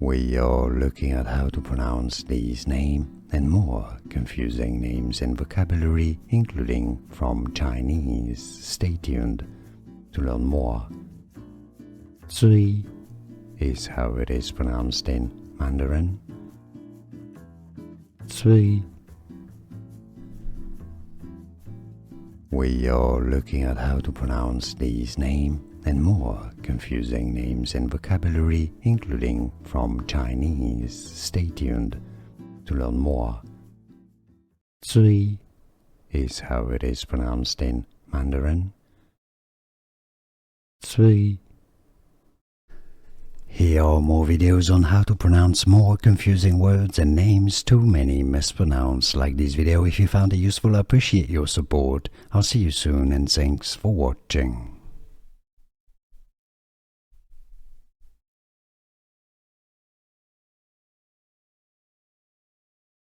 We are looking at how to pronounce these names and more confusing names and vocabulary, including from Chinese. Stay tuned to learn more. Cui is how it is pronounced in Mandarin. Cui. We are looking at how to pronounce these names and more confusing names and vocabulary, including from Chinese. Stay tuned to learn more. Cui is how it is pronounced in Mandarin. Cui. Here are more videos on how to pronounce more confusing words and names too many mispronounced. Like this video if you found it useful. I appreciate your support. I'll see you soon and thanks for watching.